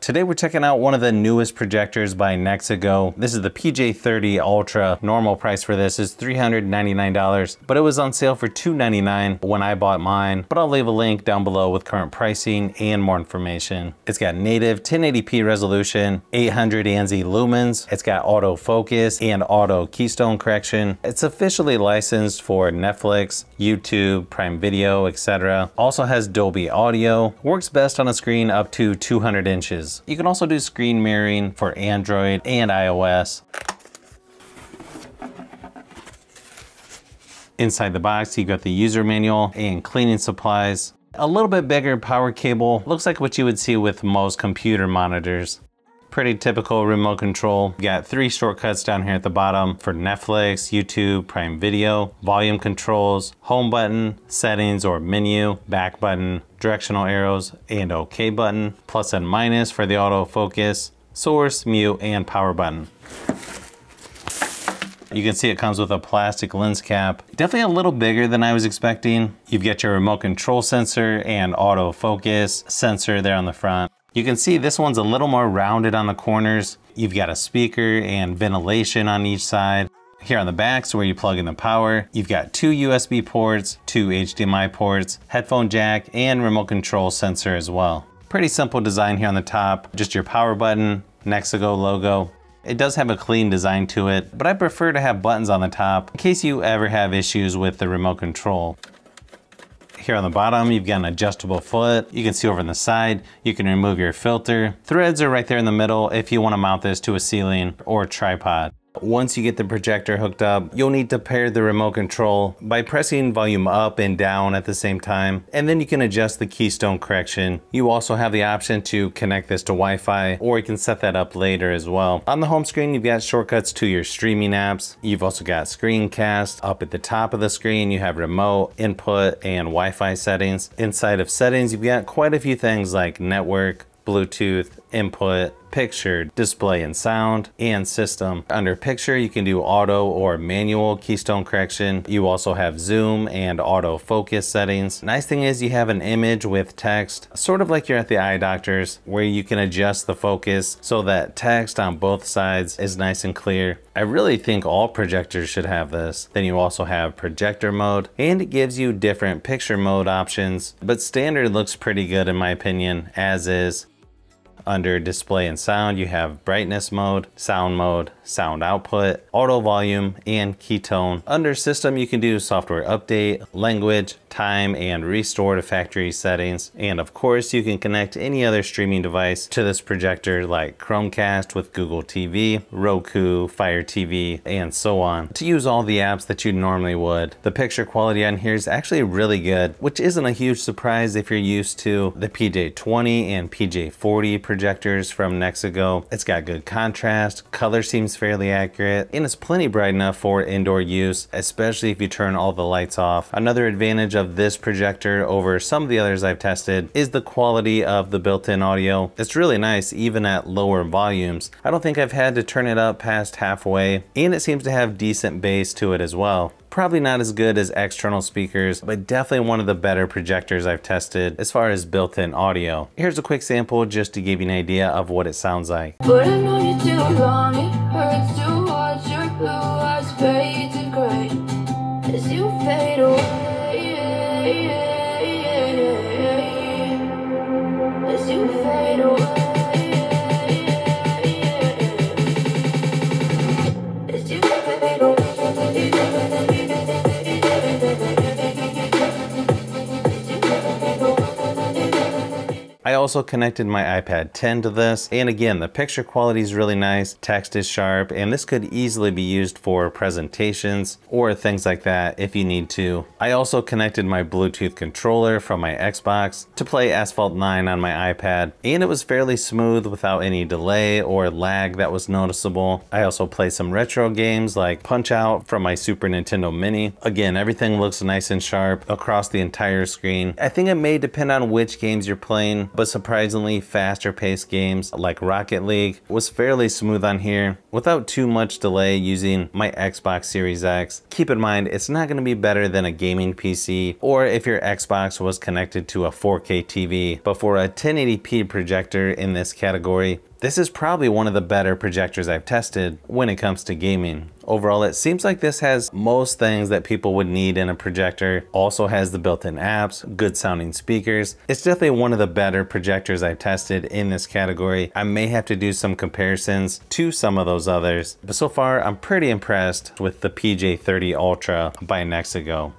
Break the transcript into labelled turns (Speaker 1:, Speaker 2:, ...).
Speaker 1: Today we're checking out one of the newest projectors by NexiGo. This is the PJ30 Ultra. Normal price for this is $399, but it was on sale for $299 when I bought mine. But I'll leave a link down below with current pricing and more information. It's got native 1080p resolution, 800 ANSI lumens. It's got autofocus and auto keystone correction. It's officially licensed for Netflix, YouTube, Prime Video, etc. Also has Dolby Audio. Works best on a screen up to 200 inches. You can also do screen mirroring for Android and iOS. Inside the box, you got the user manual and cleaning supplies. A little bit bigger power cable. Looks like what you would see with most computer monitors. Pretty typical remote control. You got 3 shortcuts down here at the bottom for Netflix, YouTube, Prime Video, volume controls, home button, settings or menu, back button, directional arrows, and OK button, plus and minus for the autofocus, source, mute, and power button. You can see it comes with a plastic lens cap. Definitely a little bigger than I was expecting. You've got your remote control sensor and autofocus sensor there on the front. You can see this one's a little more rounded on the corners. You've got a speaker and ventilation on each side. Here on the back is where you plug in the power. You've got 2 USB ports, 2 HDMI ports, headphone jack, and remote control sensor as well. Pretty simple design here on the top. Just your power button, NexiGo logo. It does have a clean design to it, but I prefer to have buttons on the top in case you ever have issues with the remote control. Here on the bottom, you've got an adjustable foot. You can see over on the side, you can remove your filter. Threads are right there in the middle if you want to mount this to a ceiling or a tripod. Once you get the projector hooked up, you'll need to pair the remote control by pressing volume up and down at the same time, and then you can adjust the keystone correction. You also have the option to connect this to Wi-Fi, or you can set that up later as well. On the home screen, you've got shortcuts to your streaming apps. You've also got screencast. Up at the top of the screen, you have remote, input, and Wi-Fi settings. Inside of settings, you've got quite a few things like network, Bluetooth, input, picture, display and sound, and system. Under picture, you can do auto or manual keystone correction. You also have zoom and auto focus settings. Nice thing is you have an image with text, sort of like you're at the eye doctor's, where you can adjust the focus so that text on both sides is nice and clear. I really think all projectors should have this. Then you also have projector mode, and it gives you different picture mode options, but standard looks pretty good in my opinion, as is. Under display and sound, you have brightness mode, sound output, auto volume, and keytone. Under system, you can do software update, language, time, and restore to factory settings. And of course, you can connect any other streaming device to this projector like Chromecast with Google TV, Roku, Fire TV, and so on, to use all the apps that you normally would. The picture quality on here is actually really good, which isn't a huge surprise if you're used to the PJ20 and PJ40 projectors from NexiGo. It's got good contrast, color seems fairly accurate, and it's plenty bright enough for indoor use, especially if you turn all the lights off. Another advantage of this projector over some of the others I've tested is the quality of the built-in audio. It's really nice even at lower volumes. I don't think I've had to turn it up past halfway, and it seems to have decent bass to it as well. Probably not as good as external speakers, but definitely one of the better projectors I've tested as far as built-in audio. Here's a quick sample just to give you an idea of what it sounds like.
Speaker 2: But I know you too long, it hurts to watch your blue eyes fade to gray as you fade away, as you fade away.
Speaker 1: I also connected my iPad 10 to this, and again, the picture quality is really nice, text is sharp, and this could easily be used for presentations or things like that if you need to. I also connected my Bluetooth controller from my Xbox to play Asphalt 9 on my iPad, and it was fairly smooth without any delay or lag that was noticeable. I also played some retro games like Punch-Out from my Super Nintendo Mini. Again, everything looks nice and sharp across the entire screen. I think it may depend on which games you're playing, but surprisingly faster paced games like Rocket League was fairly smooth on here without too much delay using my Xbox Series X. Keep in mind, it's not going to be better than a gaming PC or if your Xbox was connected to a 4K TV, but for a 1080p projector in this category, this is probably one of the better projectors I've tested when it comes to gaming. Overall, it seems like this has most things that people would need in a projector. Also has the built-in apps, good sounding speakers. It's definitely one of the better projectors I've tested in this category. I may have to do some comparisons to some of those others, but so far I'm pretty impressed with the PJ30 Ultra by NexiGo.